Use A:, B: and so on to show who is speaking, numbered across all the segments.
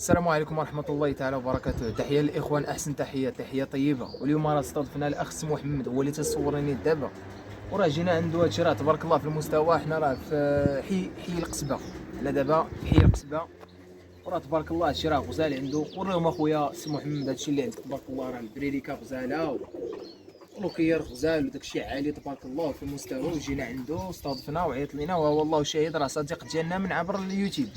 A: السلام عليكم ورحمة الله تعالى وبركاته. تحية للإخوان، أحسن تحية طيبة. واليوم راه استضفنا الأخ سي محمد، هو اللي تصورني دابا، وراه جينا عنده هادشي راه تبارك الله في المستوى. حنا راه في حي القصبة، حنا دابا في حي القصبة، وراه تبارك الله هادشي راه غزال عنده. وريهم أخويا سي محمد هادشي اللي عندك تبارك الله، راه البريليكا غزالة ولوكير غزال وداكشي عالي تبارك الله في المستوى. وجينا عنده استضفنا وعيط لينا، وهو والله شاهد راه صديق ديالنا من عبر اليوتيوب.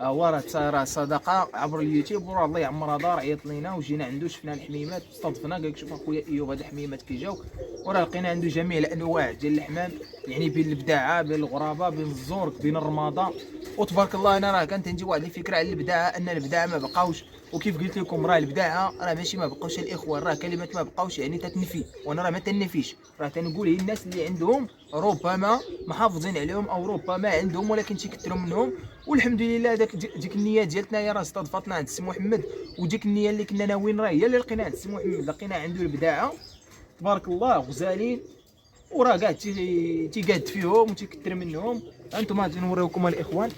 A: هو راه صداقه عبر اليوتيوب، وراه الله يعمرها دار. عيط لينا وجينا عنده، شفنا الحميمات استضفنا، قال لك شوف اخويا ايوب هاد الحميمات كيجاوك. وراه لقينا عنده جميع الانواع ديال الحمام، يعني بين البداعه بين الغرابه بين الزورك بين الرماده. وتبارك الله انا راه كانت عندي واحد الفكره على البداعه، ان البداعه ما بقاوش. وكيف قلت لكم راه البداعه راه ماشي ما بقاوش الاخوان، راه كلمه ما بقاوش يعني تتنفي، وانا راه ما تنفيش، راه تنقول هي الناس اللي عندهم ربما محافظين عليهم او ربما عندهم ولكن تيكثروا منهم. والحمد لله ديك النيه ديالتنا هي راه استضفتنا عند السي محمد، وديك النيه اللي كنا ناويين راه هي اللي لقينا عند السي محمد. لقينا عنده البداعه تبارك الله غزالين، وراه كاع تيقاد فيهم وتيكثر منهم. انتم غادي نوريوكم الاخوان.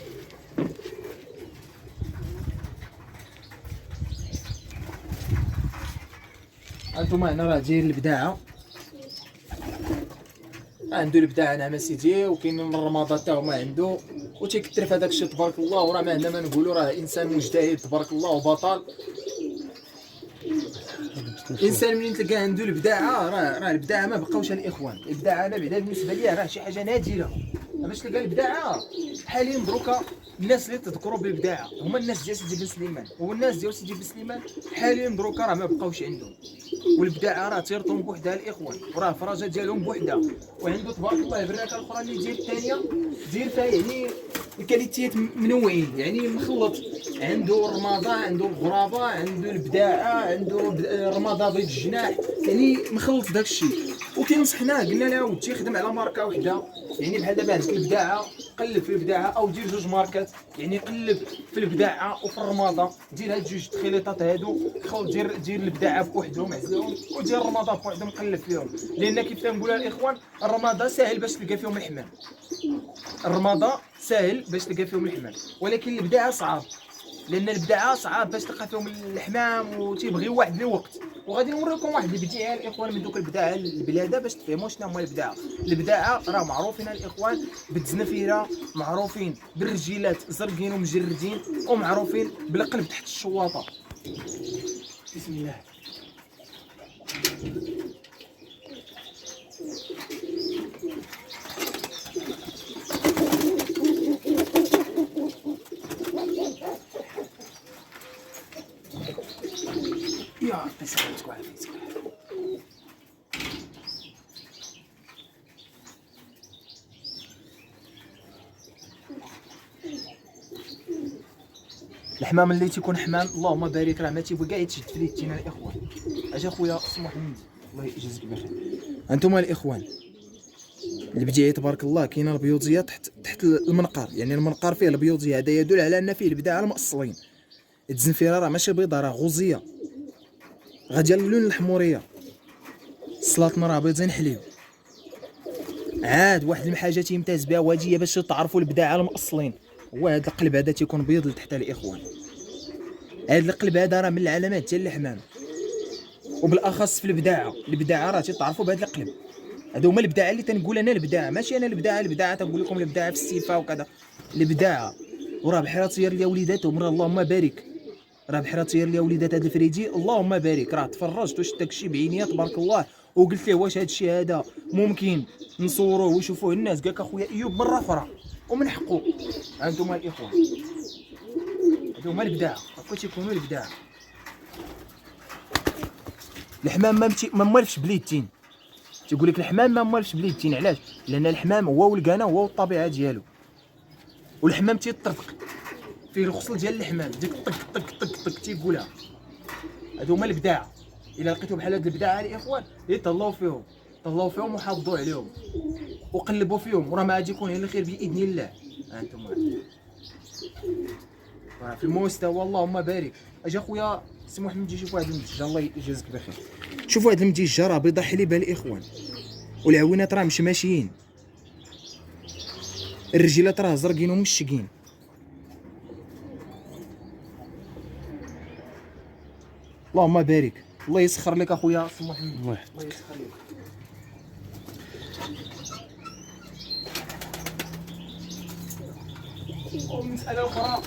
A: انتم هنا راه داير البداعه، عنده الابداع نعم سيدي، وكاين من الرماضه حتى هما عنده وتيكثر في هذاك الشيء تبارك الله. وراه ما عندنا ما نقولوا، راه انسان مجتهد تبارك الله وبطل. الانسان منين تلقى عنده الابداعه، راه الابداعه ما بقاوش الاخوان. الابداعه انا بعدا بالنسبه لي راه شي حاجه نادره باش تلقى الابداعه. حاليا دروكا الناس اللي تذكروا بالابداعه هما الناس ديال سيدي بن سليمان، والناس ديال سيدي بن سليمان حاليا دروكا راه ما بقاوش عندهم. والابداعه راه تيرطون بوحدها الاخوان، وراه الفرجه ديالهم بوحدها. وعنده تبارك الله البراكه الاخرى اللي ديال الثانيه دير فيها يعني الكاليتيات منوعين، يعني مخلط. عنده الرماده، عنده الغرابه، عنده البداعه، عنده الرماده بيض الجناح، يعني مخلط داك الشيء. وكنصحناه قلنا له ودي خدم على ماركه وحده، يعني بحال دابا عندك البداعه قلب في البداعه، او دير جوج ماركات، يعني قلب في البداعه وفي الرماده. دير هاد جوج التخليطات هادو، دير البداعه بوحدهم عزلهم، ودير الرماده بوحدهم قلب فيهم. لان كيف تنقولها الاخوان، الرماده ساهل باش تلقى فيهم الحمام، الرماده ساهل باش تلقى فيهم الحمام، ولكن البداعه صعاب. لان البداعه صعاب باش تلقى فيهم الحمام، وتيبغي واحد الوقت. وغادي نوريكم واحد البديعه الاخوان من دوك البداعه البلاده باش تفهموا شنو هما البداعه. البداعه راه معروفين الاخوان بالزنفيره، معروفين بالرجيلات زرقين ومجردين، ومعروفين بالقلب تحت الشواطه. بسم الله. يا ربي يسلمك ويعافيك. الحمام اللي تيكون حمام اللهم بارك راه ما تيبغي كاع يتشد في اليدين الاخوان. اجي اخويا سي محمد الله يجازيك بخير. انتم الاخوان البدايه تبارك الله كاينه البيوضيه تحت المنقار، يعني المنقار فيه البيوضيه، هذا يدل على ان فيه البداعه المأصلين. الزنفيره راه ماشي بيضاء، راه غوزيه غاديه للون الحموريه. السلاطن راه بيضين حليب. عاد واحد الحاجه تيمتاز بها وهذه هي باش تعرفوا البداعه المأصلين، هو هذا القلب هذا تيكون بيض لتحت الاخوان. هذا القلب هذا راه من العلامات ديال الحمام، وبالاخص في البداعه راه تيتعرفوا بهذا القلب. هادو هما البداعه اللي تنقول انا البداعه، ماشي انا البداعه تنقول لكم البداعه في السيفه وكذا. البداعه وراه بحال طير ليا وليداتهم، راه اللهم بارك، راه بحال طير ليا وليدات هاد الفريدي اللهم بارك. راه تفرجت وشفت داكشي بعينيا تبارك الله، وقلت له واش هادشي هذا ممكن نصوروه ويشوفوه الناس؟ قالك اخويا ايوب مره اخرى ومن حقه. انتم الاخوان هادو هما البداعه، هكا تيكونوا البداعه. الحمام ما موالفش بليدتين، تيقول لك الحمام ما موالفش بليدتين. علاش؟ لان الحمام هو ولقانا هو الطبيعه ديالو، والحمام تيطرفق فيه الخصل ديال الحمام، ديك طق طق طق طق تيقولها. هادو هما البداعه. الا لقيتو بحال هاد البداعه الاخوان تهلاو فيهم، تهلاو فيهم وحافظوا عليهم وقلبوا فيهم، وراه ما غادي يكون الا الخير باذن الله. انتم راه في المستوى اللهم بارك. اجي اخويا سي محمد جي شوف واحد المدجه الله يجازيك بخير. شوفوا هاد المدجه راه بيضه حليبه الاخوان، والعوينات راه مشماشيين، الرجيلات راه زرقين ومشقين. اللهم بارك. الله يسخر لك اخويا سي محمد،
B: واحد.
A: الله يسخر لك. ومسألة أخرى،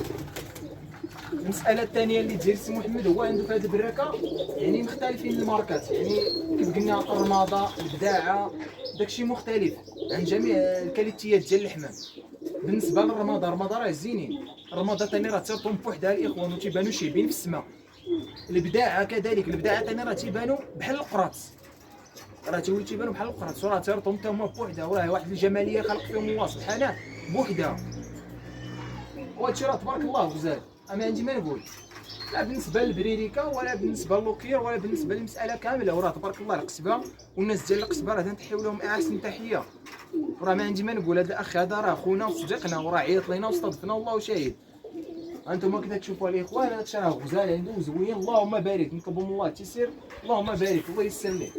A: المسألة الثانية اللي تجي سي محمد هو عنده في هذه البراكة يعني مختلفين الماركات، يعني كيف قلنا الرمادة، البداعة، داكشي مختلف عن جميع الكاليتيات ديال الحمام. بالنسبة للرمادة، الرمادة راه زينين، الرمادة ثاني راه تيرطم بوحدها الإخوان وتيبانو شايبين في السماء. البداعة كذلك، البداعة ثاني راه تيبانو بحال القراص، راه تيولي تيبانو بحال القراص وراه تيرطم حتى هما بوحدها، وراه واحد الجمالية خلق فيهم الله سبحانه بوحدها. وهادشي راه تبارك الله غزال، انا عندي ما نقول، لا بالنسبه للبريريكا ولا بالنسبه للوكير ولا بالنسبه للمساله كامله، وراه تبارك الله القصبه والناس ديال القصبه راه تنحيو لهم احسن تحيه، وراه ما عندي ما نقول. هذا الاخ هذا راه خونا وصديقنا وراه عيط لينا واستضفنا والله شاهد. انتم كي تشوفوا الاخوان هذاك الشيء راه غزال عنده وزوين، اللهم بارك، نطلبوا من الله التيسير، اللهم بارك، الله يسر ليه.